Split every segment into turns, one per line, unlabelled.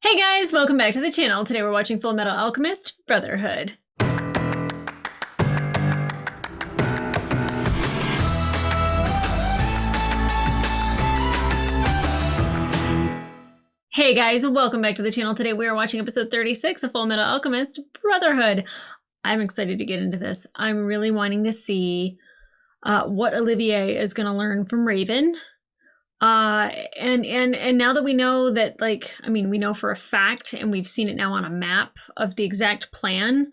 Hey guys, welcome back to the channel. Today we're watching Fullmetal Alchemist, Brotherhood. Hey guys, welcome back to the channel. Today we are watching episode 36 of Fullmetal Alchemist, Brotherhood. I'm excited to get into this. I'm really wanting to see what Olivier is going to learn from Raven. And now that we know that, we know for a fact, and we've seen it now on a map of the exact plan,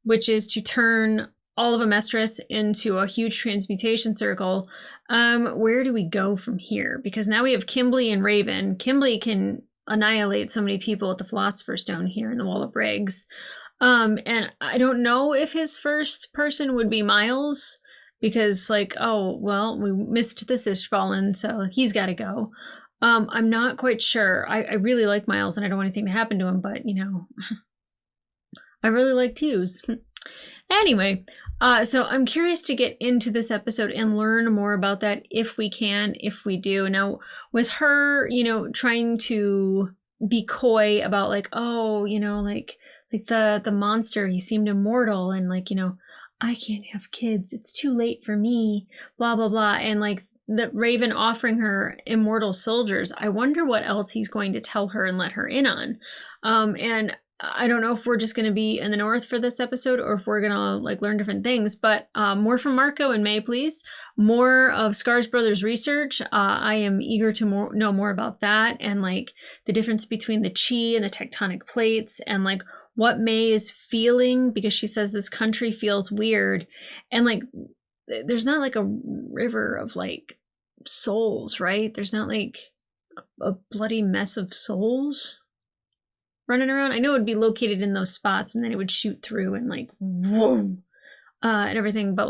which is to turn all of Amestris into a huge transmutation circle. Where do we go from here? Because now we have Kimberly and Raven. Kimberly can annihilate so many people at the Philosopher's Stone here in the Wall of Briggs. And I don't know if his first person would be Miles, because we missed the Ishvalan, so he's got to go. I'm not quite sure. I really like Miles, and I don't want anything to happen to him, but, I really like Hughes. Anyway, so I'm curious to get into this episode and learn more about that if we can, if we do. Now, with her, trying to be coy about, the monster, he seemed immortal, and, I can't have kids. It's too late for me, blah, blah, blah. And the Raven offering her immortal soldiers. I wonder what else he's going to tell her and let her in on. And I don't know if we're just going to be in the north for this episode or if we're going to learn different things, but more from Marco and May, please. More of Scar's Brothers research. I am eager to know more about that and the difference between the chi and the tectonic plates and what May is feeling, because she says this country feels weird. And there's not a river of souls, right? There's not a bloody mess of souls running around. I know it would be located in those spots and then it would shoot through and whoa, and everything. But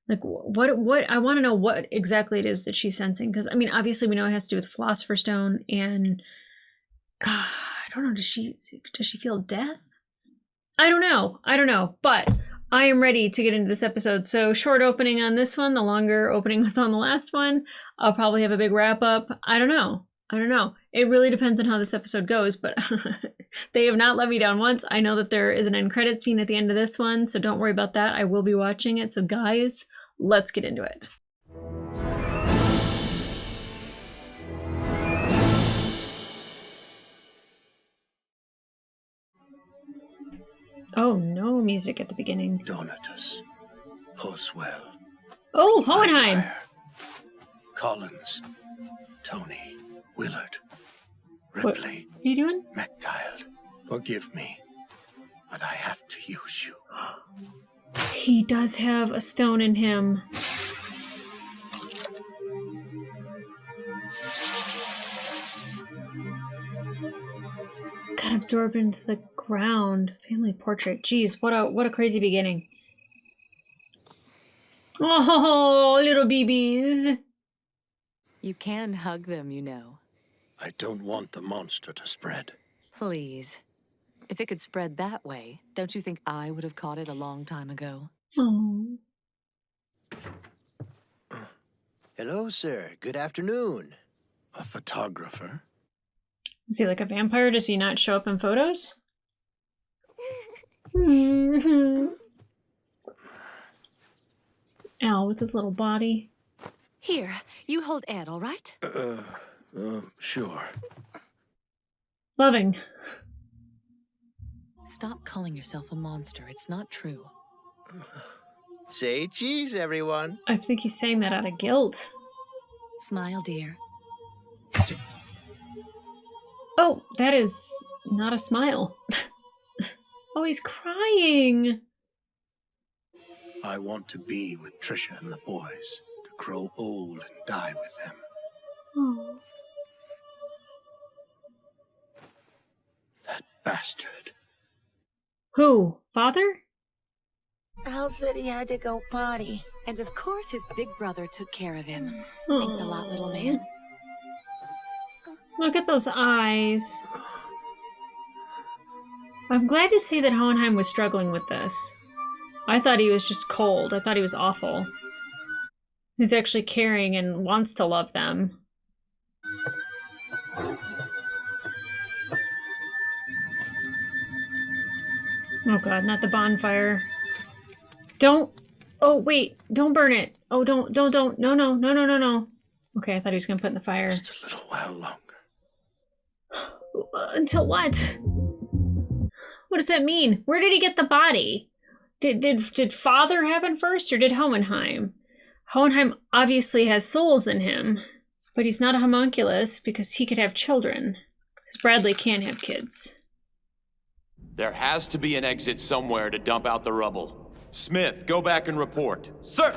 what I want to know what exactly it is that she's sensing. Because obviously we know it has to do with Philosopher's Stone, and I don't know, does she feel death? I don't know, but I am ready to get into this episode. So short opening on this one, the longer opening was on the last one. I'll probably have a big wrap up. I don't know. It really depends on how this episode goes, but they have not let me down once. I know that there is an end credit scene at the end of this one, so don't worry about that. I will be watching it. So guys, let's get into it. Oh, no music at the beginning.
Donatus, Poswell.
Oh, Hohenheim.
Collins, Tony, Willard, Ripley.
What are you doing?
MacDild. Forgive me, but I have to use you.
He does have a stone in him. Got absorbed into the ground. Family portrait. Jeez, what a crazy beginning. Oh, little BBs.
You can hug them,
I don't want the monster to spread.
Please. If it could spread that way, don't you think I would have caught it a long time ago?
Oh.
Hello, sir. Good afternoon.
A photographer?
Is he like a vampire? Does he not show up in photos? Al with his little body.
Here, you hold Ed, all right?
Sure.
Loving.
Stop calling yourself a monster. It's not true.
Say cheese, everyone.
I think he's saying that out of guilt.
Smile, dear.
Oh, that is not a smile. Oh, he's crying.
I want to be with Trisha and the boys, to grow old and die with them.
Oh.
That bastard.
Who? Father?
Al said he had to go potty.
And of course his big brother took care of him.
Oh.
Thanks a lot, little man.
Look at those eyes. I'm glad to see that Hohenheim was struggling with this. I thought he was just cold. I thought he was awful. He's actually caring and wants to love them. Oh god, not the bonfire. Don't. Oh, wait. Don't burn it. Oh, don't. No, no. Okay, I thought he was gonna put it in the fire.
Just a little while longer.
Until what? What does that mean? Where did he get the body? Did Father happen first, or did Hohenheim? Hohenheim obviously has souls in him, but he's not a homunculus because he could have children. Because Bradley can't have kids.
There has to be an exit somewhere to dump out the rubble. Smith, go back and report. Sir!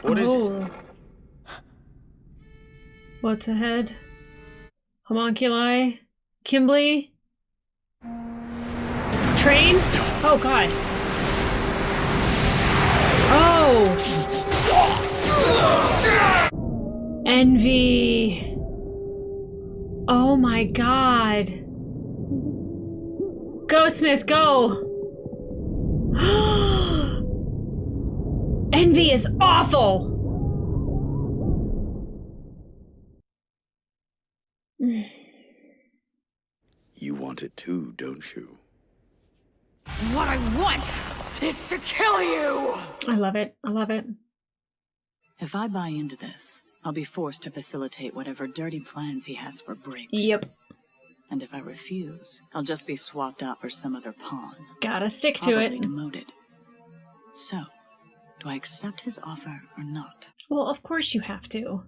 What is it?
What's ahead? Homunculi? Kimberly? Train? Oh, God. Oh! Envy. Oh my god. Go, Smith, go! Envy is awful!
You want it too, don't you?
What I want is to kill you!
I love it. I love it.
If I buy into this, I'll be forced to facilitate whatever dirty plans he has for Briggs.
Yep.
And if I refuse, I'll just be swapped out for some other pawn.
Gotta stick to
Probably
it.
demoted. So, do I accept his offer or not?
Well, of course you have to.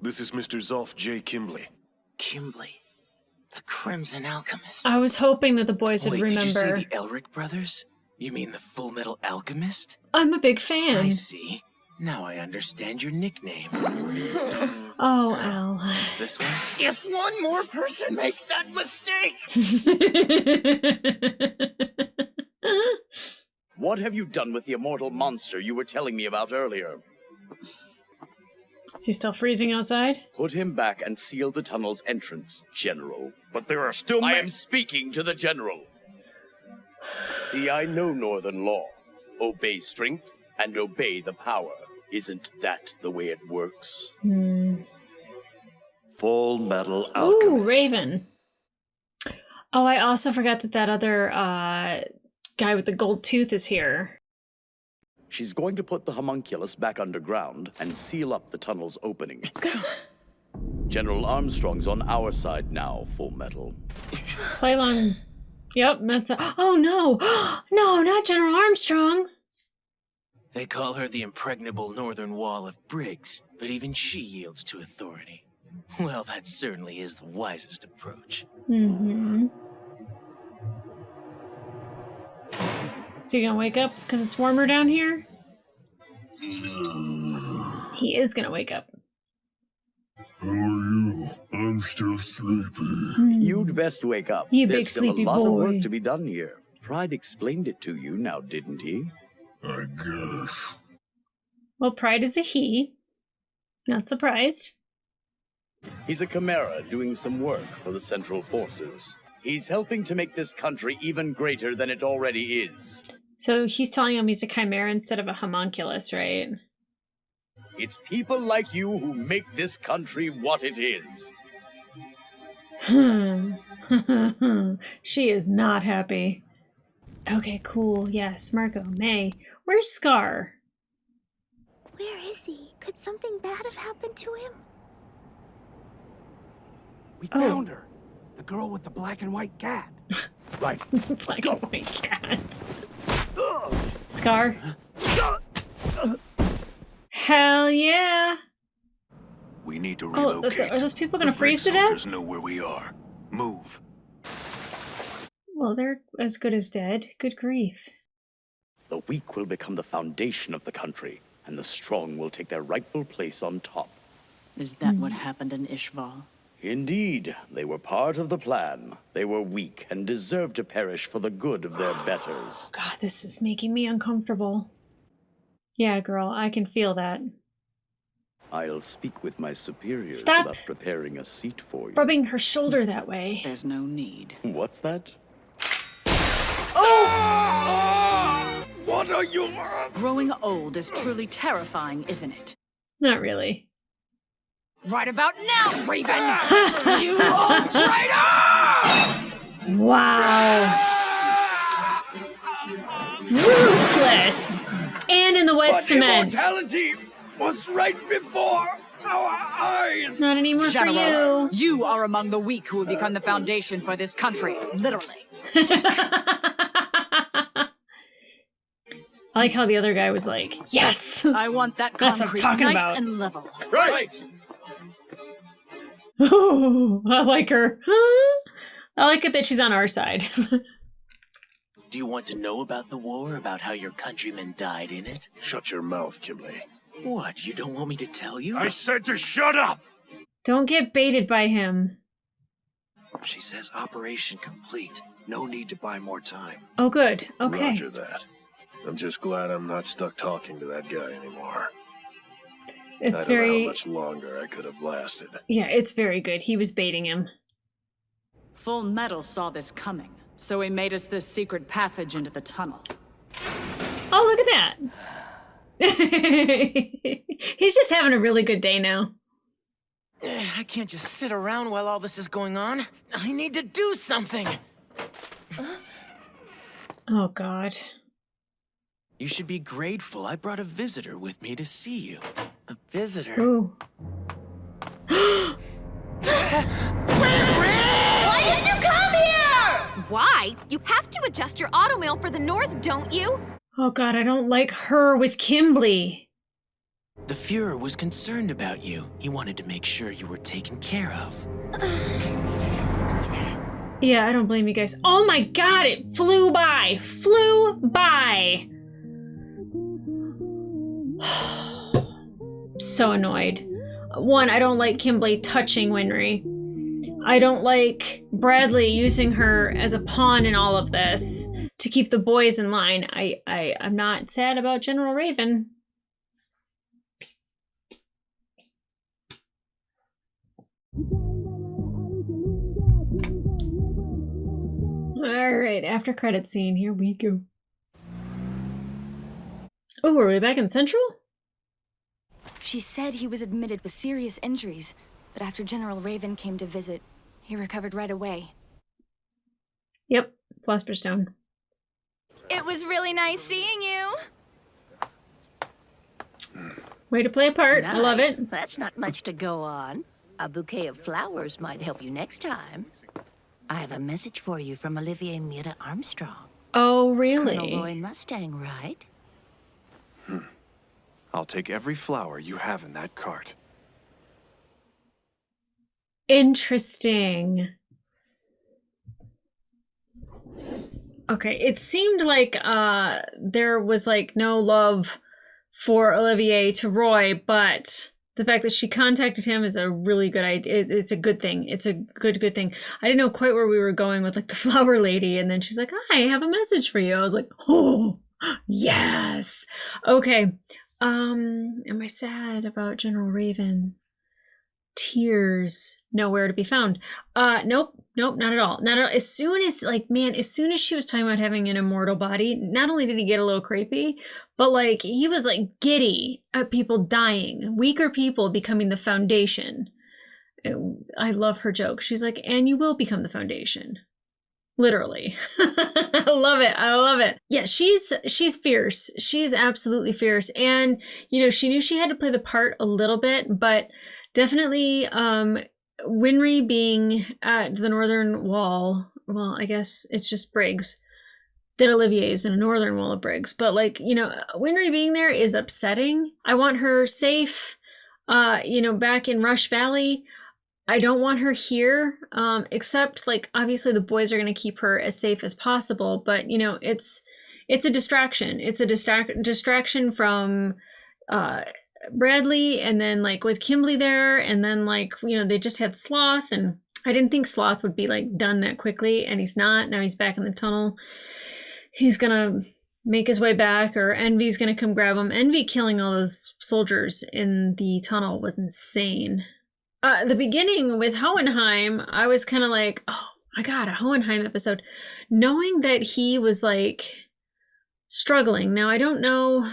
This is Mr. Zolf J. Kimbley.
Kimberly, the Crimson Alchemist.
I was hoping that the boys would
Wait,
remember.
did you say the Elric brothers? You mean the Fullmetal Alchemist?
I'm a big fan.
I see. Now I understand your nickname.
Oh, Al.
It's this one?
If one more person makes that mistake!
What have you done with the immortal monster you were telling me about earlier?
Is he still freezing outside?
Put him back and seal the tunnel's entrance, General.
But there are still
I am speaking to the General. See, I know Northern law. Obey strength and obey the power. Isn't that the way it works?
Fullmetal Alchemist.
Ooh, Raven. Oh, I also forgot that other guy with the gold tooth is here.
She's going to put the homunculus back underground and seal up the tunnel's opening. General Armstrong's on our side now, Fullmetal.
Play along. Yep, that's oh no! No, not General Armstrong!
They call her the impregnable northern wall of Briggs, but even she yields to authority. Well, that certainly is the wisest approach.
Mm-hmm. Is he gonna wake up because it's warmer down here? He is gonna wake up.
How are you? I'm still sleepy.
You'd best wake up.
You
There's
big
still
sleepy
a lot of
boy.
work to be done here. Pride explained it to you now, didn't he?
I guess.
Well, Pride is a he. Not surprised.
He's a chimera doing some work for the Central Forces. He's helping to make this country even greater than it already is.
So he's telling him he's a chimera instead of a homunculus, right?
It's people like you who make this country what it is.
She is not happy. Okay, cool. Yes, Marco, May. Where's Scar?
Where is he? Could something bad have happened to him?
We found her. The girl with the black and white cat.
Right.
Black and white cat. Scar? Hell yeah!
We need to
Oh,
relocate.
are those people gonna
The
freeze to
Briggs soldiers
death?
know where we are. Move.
Well, they're as good as dead. Good grief.
The weak will become the foundation of the country, and the strong will take their rightful place on top.
Is that what happened in Ishval?
Indeed, they were part of the plan. They were weak and deserved to perish for the good of their betters.
God, this is making me uncomfortable. Yeah, girl, I can feel that.
I'll speak with my superiors
Stop
about preparing a seat for you.
rubbing her shoulder that way.
There's no need.
What's that?
What are you?
Growing old is truly terrifying, isn't it?
Not really.
Right about now, Raven! You old traitor!
Wow. Ruthless. And in the wet
But
cement.
immortality was right before our eyes.
Not anymore for you.
You are among the weak who will become the foundation for this country, literally.
I like how the other guy was like, yes!
I want that
That's what I'm
concrete
talking
nice
about.
and level.
Right.
Oh, I like her. I like it that she's on our side.
Do you want to know about the war, about how your countrymen died in it?
Shut your mouth, Kimberly.
What, you don't want me to tell you?
I said to shut up!
Don't get baited by him.
She says operation complete. No need to buy more time.
Oh, good. Okay.
Roger that. I'm just glad I'm not stuck talking to that guy anymore.
It's
I don't know
very...
how much longer I could have lasted.
Yeah, it's very good. He was baiting him.
Fullmetal saw this coming, so he made us this secret passage into the tunnel.
Oh, look at that. He's just having a really good day now.
I can't just sit around while all this is going on. I need to do something.
Oh, God.
You should be grateful. I brought a visitor with me to see you. A visitor?
Ooh.
Why did you come here? Why? You have to adjust your automail for the north, don't you?
Oh, God, I don't like her with Kimberly.
The Fuhrer was concerned about you. He wanted to make sure you were taken care of.
Yeah, I don't blame you guys. Oh, my God, it flew by. Flew by. So annoyed. One, I don't like Kimberly touching Winry. I don't like Bradley using her as a pawn in all of this to keep the boys in line. I'm not sad about General Raven. All right, after credit scene, here we go. Oh, are we back in Central?
She said he was admitted with serious injuries, but after General Raven came to visit, he recovered right away.
Yep, Philosopher's Stone.
It was really nice seeing you.
Way to play a part.
Nice.
I love it.
That's not much to go on. A bouquet of flowers might help you next time. I have a message for you from Olivier Mira Armstrong.
Oh, really?
Colonel Roy Mustang, right?
I'll take every flower you have in that cart.
Interesting. Okay, it seemed like there was like no love for Olivier to Roy, but the fact that she contacted him is a really good idea. It's a good thing. It's a good thing. I didn't know quite where we were going with like the flower lady, and then she's like, "I have a message for you." I was like, "Oh, yes." Okay. Am I sad about General Raven? Tears nowhere to be found. Nope, not at all. Not at all. As soon as she was talking about having an immortal body, not only did he get a little creepy, but like he was like giddy at people dying, weaker people becoming the foundation. I love her joke. She's like, and you will become the foundation. Literally. I love it. Yeah, she's fierce. She's absolutely fierce. And, you know, she knew she had to play the part a little bit, but definitely Winry being at the northern wall, well, I guess it's just Briggs, that Olivier's in a northern wall of Briggs. But like, you know, Winry being there is upsetting. I want her safe, back in Rush Valley. I don't want her here, except like obviously the boys are going to keep her as safe as possible, but you know, it's a distraction. It's a distraction from Bradley, and then like with Kimberly there, and then like, you know, they just had Sloth, and I didn't think Sloth would be like done that quickly, and he's not. Now he's back in the tunnel. He's gonna make his way back, or Envy's gonna come grab him. Envy killing all those soldiers in the tunnel was insane. The beginning with Hohenheim, I was kind of like, oh my God, a Hohenheim episode. Knowing that he was like struggling. Now I don't know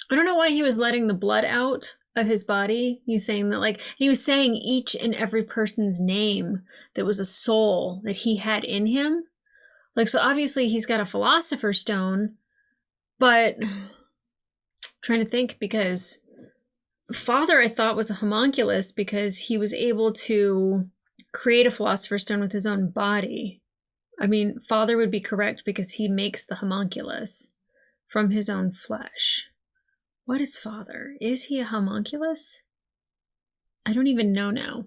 why he was letting the blood out of his body. He's saying that, like, he was saying each and every person's name that was a soul that he had in him. Like, so obviously he's got a Philosopher's Stone, but I'm trying to think, because Father, I thought, was a homunculus because he was able to create a Philosopher's Stone with his own body. I mean, Father would be correct because he makes the homunculus from his own flesh. What is Father? Is he a homunculus? I don't even know now.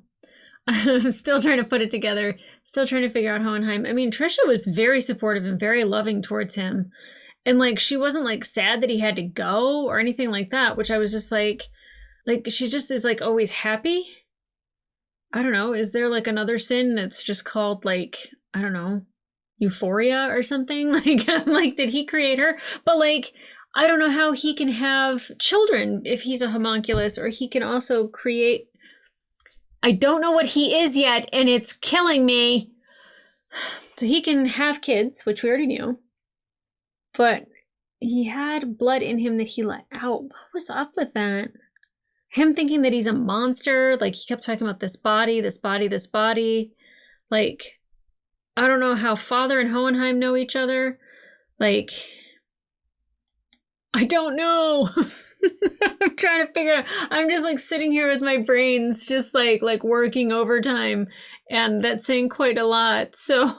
I'm still trying to put it together. Still trying to figure out Hohenheim. I mean, Trisha was very supportive and very loving towards him. And, like, she wasn't, like, sad that he had to go or anything like that, which I was just like, she just is, like, always happy. I don't know. Is there, like, another sin that's just called, like, I don't know, euphoria or something? Like, I'm like, did he create her? But, like, I don't know how he can have children if he's a homunculus, or he can also create. I don't know what he is yet, and it's killing me. So he can have kids, which we already knew. But he had blood in him that he let out. What was up with that? Him thinking that he's a monster. Like, he kept talking about this body, this body, this body. Like, I don't know how Father and Hohenheim know each other. Like, I don't know. I'm trying to figure out. I'm just, like, sitting here with my brains just like working overtime, and that's saying quite a lot. So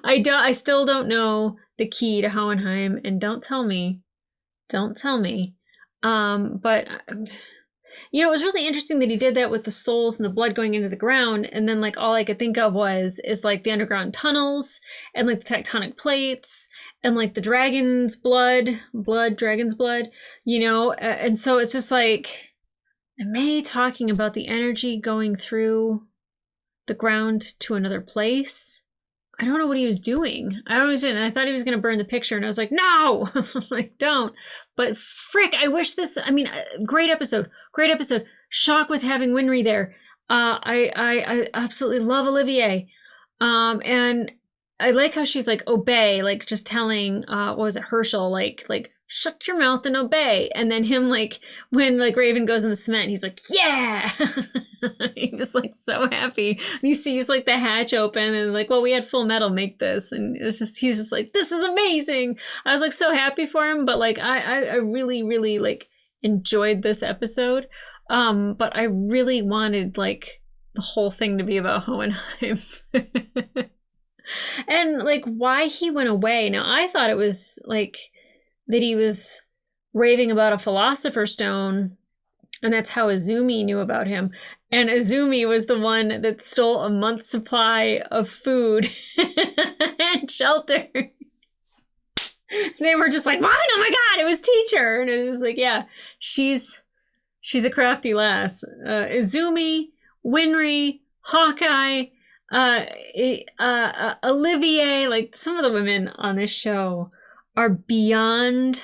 I still don't know the key to Hohenheim, and don't tell me. But you know, it was really interesting that he did that with the souls and the blood going into the ground, and then, like, all I could think of is like the underground tunnels and, like, the tectonic plates and, like, the dragon's dragon's blood, you know. And so it's just like, am I talking about the energy going through the ground to another place? I don't know what he was doing. I don't understand. I thought he was going to burn the picture, and I was like, no, like, don't. But frick, I wish this, I mean, great episode. Shock with having Winry there. I absolutely love Olivier. And I like how she's like, obey, like, just telling, what was it, Herschel, like, shut your mouth and obey. And then him, like, when, like, Raven goes in the cement, he's like, yeah. He was, like, so happy. And he sees, like, the hatch open, and, like, well, we had Fullmetal make this, and it's just, he's just like, this is amazing. I was, like, so happy for him, but, like, I really, really, like, enjoyed this episode. But I really wanted, like, the whole thing to be about Hohenheim. And, like, why he went away. Now, I thought it was, like, that he was raving about a Philosopher's Stone, and that's how Izumi knew about him. And Izumi was the one that stole a month's supply of food and shelter. They were just like, what? Oh my God, it was Teacher. And it was like, yeah, she's a crafty lass. Izumi, Winry, Hawkeye, Olivier, like, some of the women on this show are beyond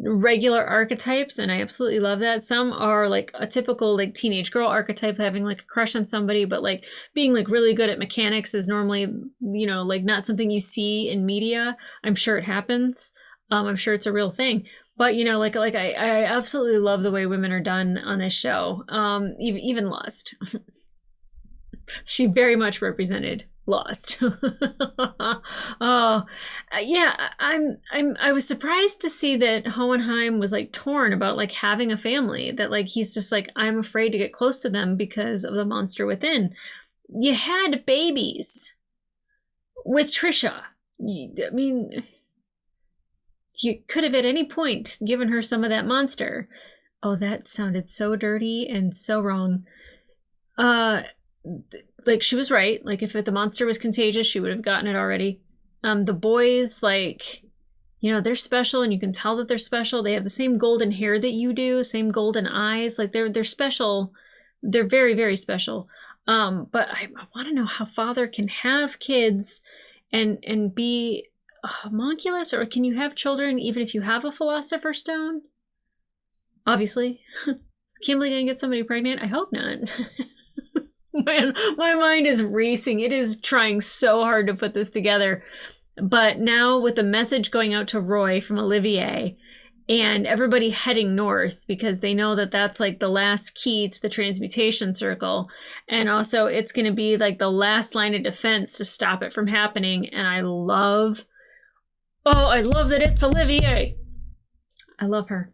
regular archetypes, and I absolutely love that. Some are, like, a typical, like, teenage girl archetype, having, like, a crush on somebody, but, like, being, like, really good at mechanics is normally, you know, like, not something you see in media. I'm sure it happens. I'm sure it's a real thing. But, you know, like I absolutely love the way women are done on this show. Even Lust. She very much represented Lost. Oh, yeah. I was surprised to see that Hohenheim was, like, torn about, like, having a family. That, like, he's just like, I'm afraid to get close to them because of the monster within. You had babies with Trisha. I mean, you could have at any point given her some of that monster. Oh, that sounded so dirty and so wrong. Like, she was right. Like, if the monster was contagious, she would have gotten it already. The boys, like, you know, they're special, and you can tell that they're special. They have the same golden hair that you do, same golden eyes. Like, they're special. They're very, very special. But I want to know how Father can have kids and be a homunculus, or can you have children even if you have a Philosopher's Stone? Obviously. Kimberly gonna get somebody pregnant? I hope not. Man, my mind is racing. It is trying so hard to put this together. But now with the message going out to Roy from Olivier, and everybody heading north because they know that that's like the last key to the transmutation circle. And also it's going to be like the last line of defense to stop it from happening. And I love that it's Olivier. I love her.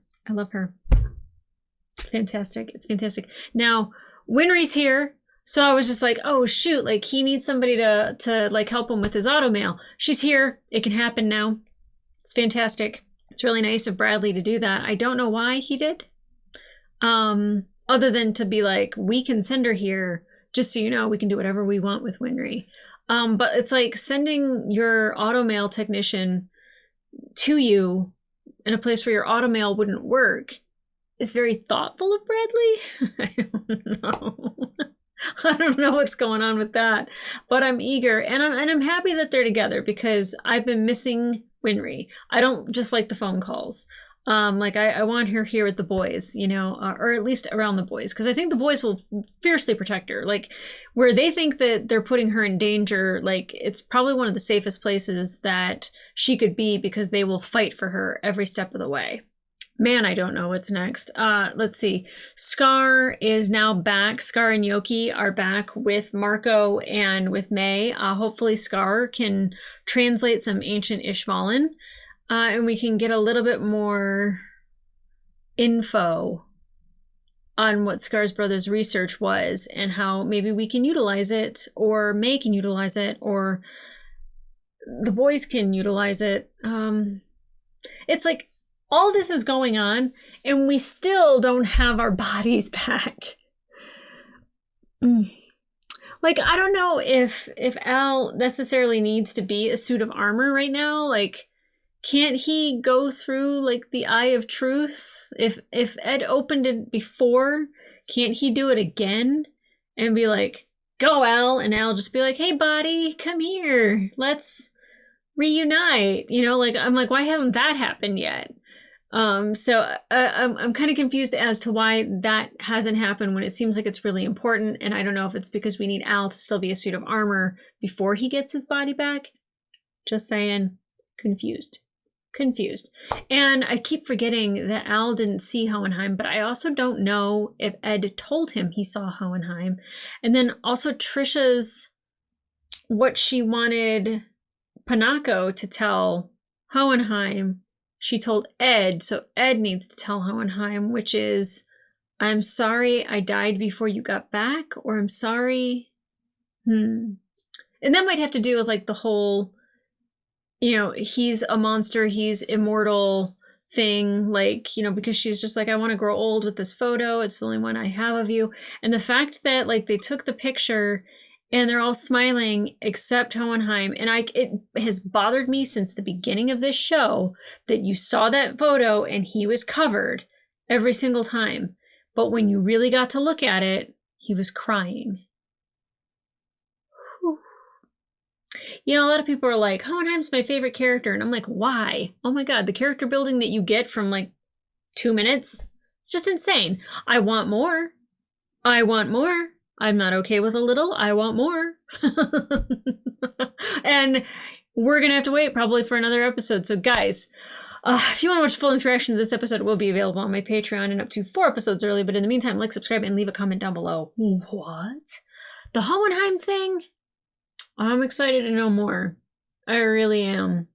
It's fantastic. It's fantastic. Now, Winry's here. So I was just like, oh shoot, like he needs somebody to like help him with his automail. She's here. It can happen now. It's fantastic. It's really nice of Bradley to do that. I don't know why he did. Other than to be like, we can send her here, just so you know, we can do whatever we want with Winry. But it's like sending your automail technician to you in a place where your automail wouldn't work is very thoughtful of Bradley. I don't know. I don't know what's going on with that, but I'm eager and I'm happy that they're together because I've been missing Winry. I don't just like the phone calls. Like I want her here with the boys, you know, or at least around the boys, because I think the boys will fiercely protect her. Like where they think that they're putting her in danger, like it's probably one of the safest places that she could be because they will fight for her every step of the way. Man, I don't know what's next. Let's see. Scar is now back. Scar and Yoki are back with Marco and with May. Hopefully Scar can translate some ancient Ishvalan. And we can get a little bit more info on what Scar's brother's research was and how maybe we can utilize it, or May can utilize it, or the boys can utilize it. It's like, all this is going on, and we still don't have our bodies back. Like, I don't know if Al necessarily needs to be a suit of armor right now. Like, can't he go through, like, the Eye of Truth? If Ed opened it before, can't he do it again? And be like, go, Al, and Al just be like, hey, body, come here. Let's reunite. You know, like, I'm like, why hasn't that happened yet? So I'm kind of confused as to why that hasn't happened when it seems like it's really important. And I don't know if it's because we need Al to still be a suit of armor before he gets his body back. Just saying, confused. And I keep forgetting that Al didn't see Hohenheim, but I also don't know if Ed told him he saw Hohenheim. And then also Trisha's, what she wanted Panako to tell Hohenheim, she told Ed, so Ed needs to tell Hohenheim, which is, I'm sorry I died before you got back, or I'm sorry. And that might have to do with like the whole, you know, he's a monster, he's immortal thing, like, you know, because she's just like, I want to grow old with this photo. It's the only one I have of you. And the fact that like they took the picture and they're all smiling except Hohenheim. And it has bothered me since the beginning of this show that you saw that photo and he was covered every single time. But when you really got to look at it, he was crying. Whew. You know, a lot of people are like, Hohenheim's my favorite character. And I'm like, why? Oh my God, the character building that you get from like 2 minutes, just insane. I want more. I'm not okay with a little. I want more. And we're going to have to wait probably for another episode. So guys, if you want to watch the full interaction of this episode, it will be available on my Patreon and up to 4 episodes early. But in the meantime, like, subscribe, and leave a comment down below. What? The Hohenheim thing? I'm excited to know more. I really am.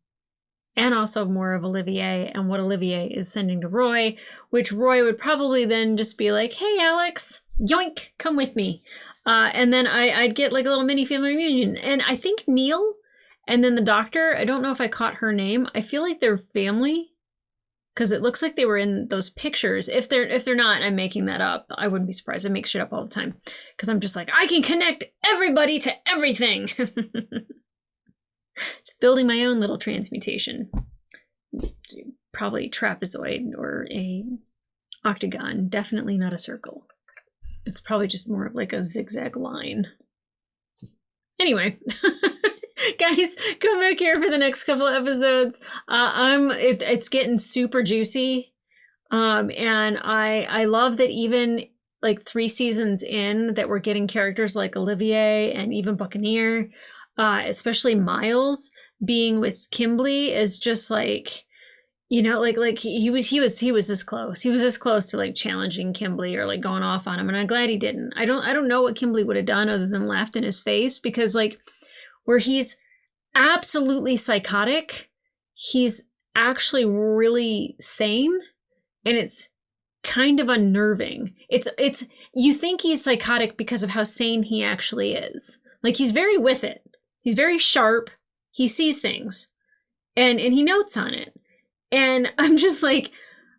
And also more of Olivier and what Olivier is sending to Roy, which Roy would probably then just be like, hey, Alex, yoink, come with me. And then I'd get like a little mini family reunion. And I think Neil and then the doctor, I don't know if I caught her name. I feel like they're family because it looks like they were in those pictures. If they're not, I'm making that up. I wouldn't be surprised. I make shit up all the time because I'm just like, I can connect everybody to everything. Just building my own little transmutation. Probably trapezoid or a octagon. Definitely not a circle. It's probably just more of like a zigzag line. Anyway, guys, come back here for the next couple of episodes. It's getting super juicy. And I love that even like 3 seasons in that we're getting characters like Olivier and even Buccaneer. Especially Miles being with Kimberly is just like, You know, like he was this close. He was this close to like challenging Kimberly or like going off on him, and I'm glad he didn't. I don't know what Kimberly would have done other than laughed in his face, because like where he's absolutely psychotic, he's actually really sane, and it's kind of unnerving. It's you think he's psychotic because of how sane he actually is. Like he's very with it. He's very sharp. He sees things, and he notes on it. And I'm just like,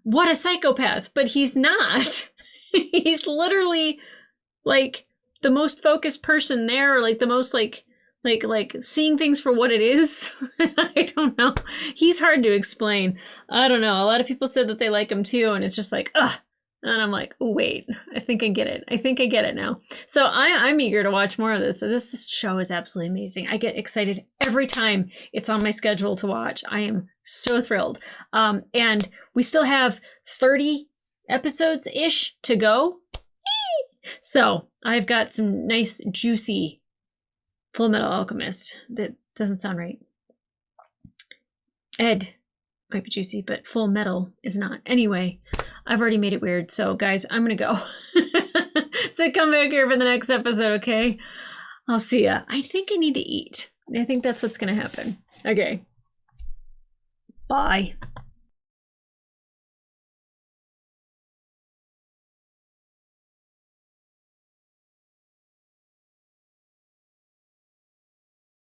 what a psychopath. But he's not. He's literally like the most focused person there, or like the most like seeing things for what it is. I don't know. He's hard to explain. I don't know. A lot of people said that they like him too, and it's just like, ugh. And I'm like, oh, wait, I think I get it. I think I get it now. So I'm eager to watch more of this. This show is absolutely amazing. I get excited every time it's on my schedule to watch. I am so thrilled. And we still have 30 episodes-ish to go. So I've got some nice, juicy Fullmetal Alchemist. That doesn't sound right. Ed might be juicy, but Full Metal is not. Anyway, I've already made it weird. So guys, I'm going to go. So come back here for the next episode, okay? I'll see ya. I think I need to eat. I think that's what's going to happen. Okay. Bye.